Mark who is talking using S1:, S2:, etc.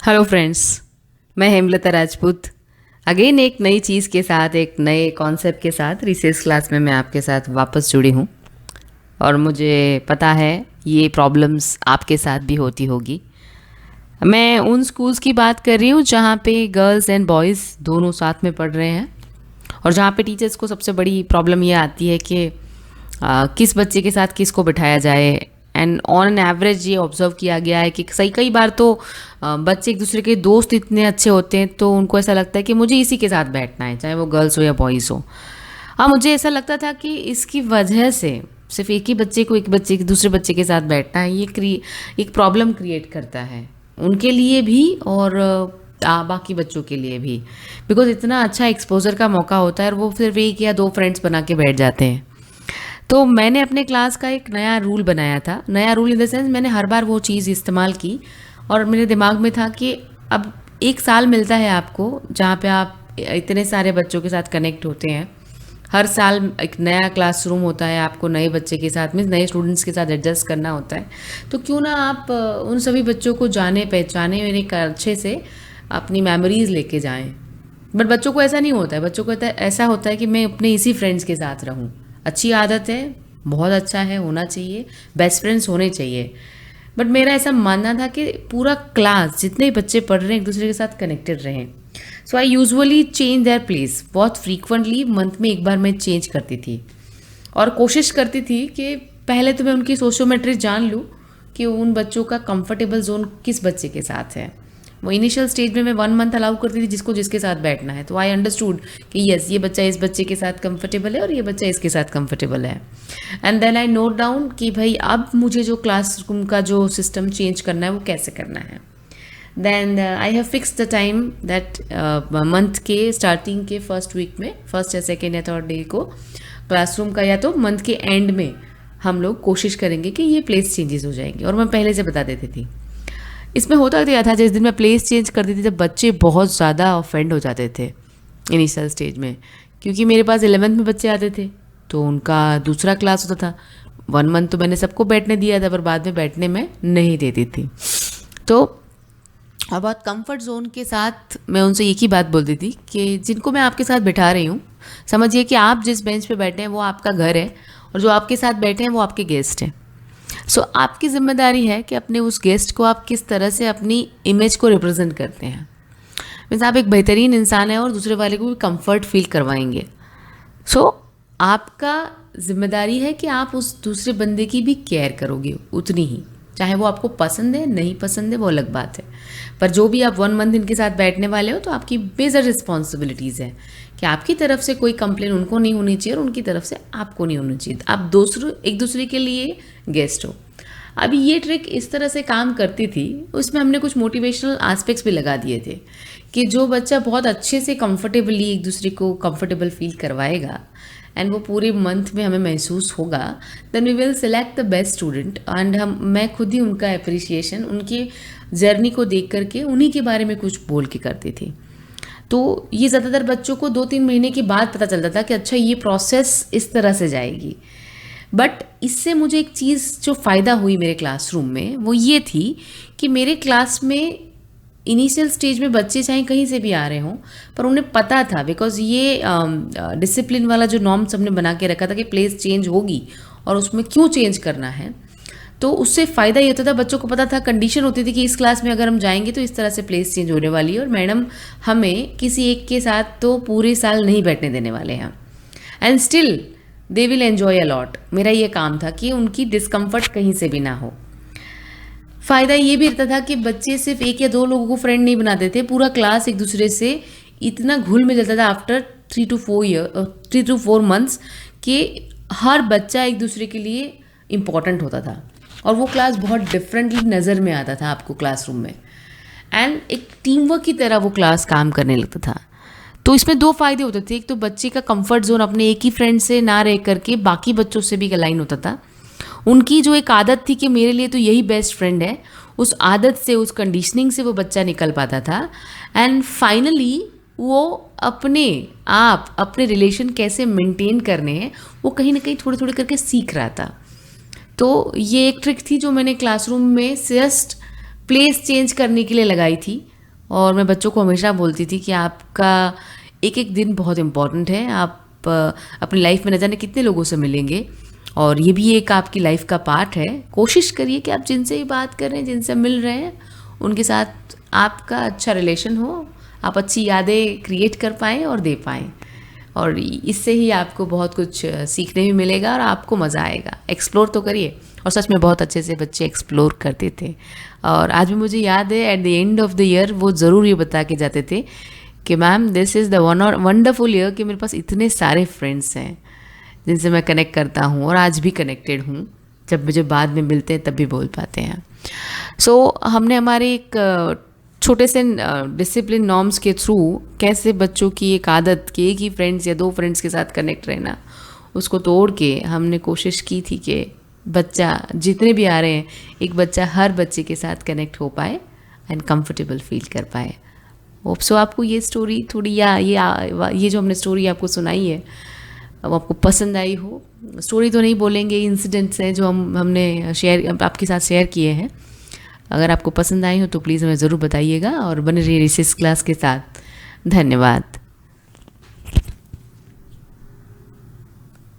S1: Hello friends, मैं Hemlata Rajput again एक नई चीज़ के साथ, एक नए कॉन्सेप्ट के साथ रिसेस क्लास में मैं आपके साथ वापस जुड़ी हूँ। और मुझे पता है ये प्रॉब्लम्स आपके साथ भी होती होगी। मैं उन स्कूल्स की बात कर रही हूँ जहाँ पे गर्ल्स एंड बॉयज़ दोनों साथ में पढ़ रहे हैं, और जहाँ पे टीचर्स को सबसे बड़ी प्रॉब्लम ये आती है कि किस बच्चे के साथ किसको बिठाया जाए। एंड ऑन एन एवरेज ये ऑब्जर्व किया गया है कि सही कई बार तो बच्चे एक दूसरे के दोस्त इतने अच्छे होते हैं तो उनको ऐसा लगता है कि मुझे इसी के साथ बैठना है, चाहे वो गर्ल्स हो या बॉयज़ हो। हाँ, मुझे ऐसा लगता था कि इसकी वजह से सिर्फ एक ही बच्चे को एक बच्चे दूसरे बच्चे के साथ बैठना है, ये एक प्रॉब्लम क्रिएट करता है उनके लिए भी और बाकी बच्चों के लिए भी। बिकॉज इतना अच्छा एक्सपोजर का मौका होता है और वो सिर्फ एक या दो फ्रेंड्स बना के बैठ जाते हैं। तो मैंने अपने क्लास का एक नया रूल बनाया था। नया रूल इन द सेंस, मैंने हर बार वो चीज़ इस्तेमाल की और मेरे दिमाग में था कि अब एक साल मिलता है आपको जहाँ पे आप इतने सारे बच्चों के साथ कनेक्ट होते हैं। हर साल एक नया क्लासरूम होता है, आपको नए बच्चे के साथ में नए स्टूडेंट्स के साथ एडजस्ट करना होता है। तो क्यों ना आप उन सभी बच्चों को जाने पहचाने और एक अच्छे से अपनी मेमोरीज लेके जाएं। बट बच्चों को ऐसा नहीं होता है, बच्चों को ऐसा होता है कि मैं अपने इसी फ्रेंड्स के साथ रहूं। अच्छी आदत है, बहुत अच्छा है, होना चाहिए, बेस्ट फ्रेंड्स होने चाहिए। बट मेरा ऐसा मानना था कि पूरा क्लास जितने बच्चे पढ़ रहे हैं एक दूसरे के साथ कनेक्टेड रहें। So I usually change their place. बहुत फ्रीक्वेंटली मंथ में एक बार मैं चेंज करती थी और कोशिश करती थी कि पहले तो मैं उनकी सोशियोमेट्री जान लूँ कि उन बच्चों का कंफर्टेबल जोन किस बच्चे के साथ है। वो इनिशियल स्टेज में मैं 1 मंथ अलाउ करती थी जिसको जिसके साथ बैठना है। तो आई अंडरस्टूड कि यस, ये बच्चा इस बच्चे के साथ कंफर्टेबल है और ये बच्चा इसके साथ कंफर्टेबल है। And then I note down कि भाई अब मुझे जो क्लासरूम का जो सिस्टम चेंज करना है वो कैसे करना है। Then I have fix the time that month के स्टार्टिंग के फर्स्ट वीक में, फर्स्ट या सेकेंड या थर्ड डे को क्लासरूम का, या तो मंथ के एंड में हम लोग कोशिश करेंगे कि ये प्लेस चेंजेस हो जाएंगे। और मैं पहले से बता देती थी। इसमें होता क्या था, जिस दिन मैं प्लेस चेंज करती थी तब बच्चे बहुत ज़्यादा ऑफेंड हो जाते थे इनिशियल स्टेज में, क्योंकि मेरे पास 11th में बच्चे आते थे तो उनका दूसरा क्लास होता था। 1 मंथ तो मैंने सबको बैठने दिया था पर बाद में बैठने में नहीं देती थी। तो अब बहुत कंफर्ट जोन के साथ मैं उनसे एक ही बात बोलती थी कि जिनको मैं आपके साथ बिठा रही हूँ, समझिए कि आप जिस बेंच पे बैठे हैं वो आपका घर है और जो आपके साथ बैठे हैं वो आपके गेस्ट हैं। सो आपकी जिम्मेदारी है कि अपने उस गेस्ट को आप किस तरह से अपनी इमेज को रिप्रेजेंट करते हैं। मीन्स आप एक बेहतरीन इंसान हैं और दूसरे वाले को भी कंफर्ट फील करवाएंगे। सो आपका जिम्मेदारी है कि आप उस दूसरे बंदे की भी केयर करोगे उतनी ही, चाहे वो आपको पसंद है नहीं पसंद है वो अलग बात है। पर जो भी आप 1 मंथ इनके साथ बैठने वाले हो तो आपकी मेजर रिस्पॉन्सिबिलिटीज़ है कि आपकी तरफ से कोई कंप्लेन उनको नहीं होनी चाहिए और उनकी तरफ से आपको नहीं होनी चाहिए। आप एक दूसरे के लिए गेस्ट हो। अभी ये ट्रिक इस तरह से काम करती थी, उसमें हमने कुछ मोटिवेशनल एस्पेक्ट्स भी लगा दिए थे कि जो बच्चा बहुत अच्छे से कंफर्टेबली एक दूसरे को कंफर्टेबल फील करवाएगा एंड वो पूरे मंथ में हमें महसूस होगा, then we will select the best student. And मैं खुद ही उनका अप्रिसिएशन, उनकी जर्नी को देख करके उन्हीं के बारे में कुछ बोल के करती थी। तो ये ज़्यादातर बच्चों को 2-3 महीने के बाद पता चलता था कि अच्छा ये प्रोसेस इस तरह से जाएगी। बट इससे मुझे एक चीज़ जो फ़ायदा हुई मेरे क्लासरूम में वो ये थी कि मेरे क्लास में इनिशियल स्टेज में बच्चे चाहे कहीं से भी आ रहे हों पर उन्हें पता था, बिकॉज ये डिसिप्लिन वाला जो नॉर्म्स हमने बना के रखा था कि प्लेस चेंज होगी और उसमें क्यों चेंज करना है। तो उससे फ़ायदा ये होता था, बच्चों को पता था, कंडीशन होती थी कि इस क्लास में अगर हम जाएंगे तो इस तरह से प्लेस चेंज होने वाली है और मैडम हमें किसी एक के साथ तो पूरे साल नहीं बैठने देने वाले हैं। And still they will enjoy a lot. मेरा ये काम था कि उनकी डिस्कम्फर्ट कहीं से भी ना हो। फ़ायदा ये भी रहता था कि बच्चे सिर्फ 1 या 2 लोगों को फ्रेंड नहीं बनाते थे, पूरा क्लास एक दूसरे से इतना घुल मिल जाता था आफ्टर 3 to 4 मंथ्स कि हर बच्चा एक दूसरे के लिए इम्पॉर्टेंट होता था और वो क्लास बहुत डिफरेंटली नज़र में आता था आपको क्लासरूम में। एंड एक टीम वर्क की तरह वो क्लास काम करने लगता था। तो इसमें 2 फ़ायदे होते थे। एक तो बच्चे का कंफर्ट जोन अपने एक ही फ्रेंड से ना रह करके बाकी बच्चों से भी अलाइन होता था। उनकी जो एक आदत थी कि मेरे लिए तो यही बेस्ट फ्रेंड है, उस आदत से, उस कंडीशनिंग से वो बच्चा निकल पाता था। एंड फाइनली वो अपने रिलेशन कैसे मेंटेन करने हैं वो कहीं ना कहीं थोड़े थोड़े करके सीख रहा था। तो ये एक ट्रिक थी जो मैंने क्लासरूम में जस्ट प्लेस चेंज करने के लिए लगाई थी और मैं बच्चों को हमेशा बोलती थी कि आपका एक एक दिन बहुत इम्पॉर्टेंट है। आप अपनी लाइफ में न जाने कितने लोगों से मिलेंगे, और ये भी एक आपकी लाइफ का पार्ट है। कोशिश करिए कि आप जिनसे ही बात कर रहे हैं, जिनसे मिल रहे हैं, उनके साथ आपका अच्छा रिलेशन हो, आप अच्छी यादें क्रिएट कर पाएँ और दे पाएँ। और इससे ही आपको बहुत कुछ सीखने भी मिलेगा और आपको मज़ा आएगा। एक्सप्लोर तो करिए। और सच में बहुत अच्छे से बच्चे एक्सप्लोर करते थे। और आज भी मुझे याद है, at the end of the year वो ज़रूर ये बता के जाते थे कि ma'am this is the wonderful year कि मेरे पास इतने सारे फ्रेंड्स हैं जिनसे मैं कनेक्ट करता हूँ और आज भी कनेक्टेड हूँ। जब मुझे बाद में मिलते हैं तब भी बोल पाते हैं। सो हमने हमारे एक छोटे से डिसिप्लिन नॉर्म्स के थ्रू कैसे बच्चों की एक आदत कि एक ही फ्रेंड्स या दो फ्रेंड्स के साथ कनेक्ट रहना, उसको तोड़ के हमने कोशिश की थी कि बच्चा जितने भी आ रहे हैं, एक बच्चा हर बच्चे के साथ कनेक्ट हो पाए एंड कंफर्टेबल फील कर पाए। होप सो आपको ये स्टोरी थोड़ी या ये जो हमने स्टोरी आपको सुनाई है वो आपको पसंद आई हो। स्टोरी तो नहीं बोलेंगे, इंसिडेंट्स हैं जो हमने शेयर आपके साथ शेयर किए हैं। अगर आपको पसंद आई हो तो प्लीज़ हमें ज़रूर बताइएगा और बने रहिए रिसेस क्लास के साथ। धन्यवाद।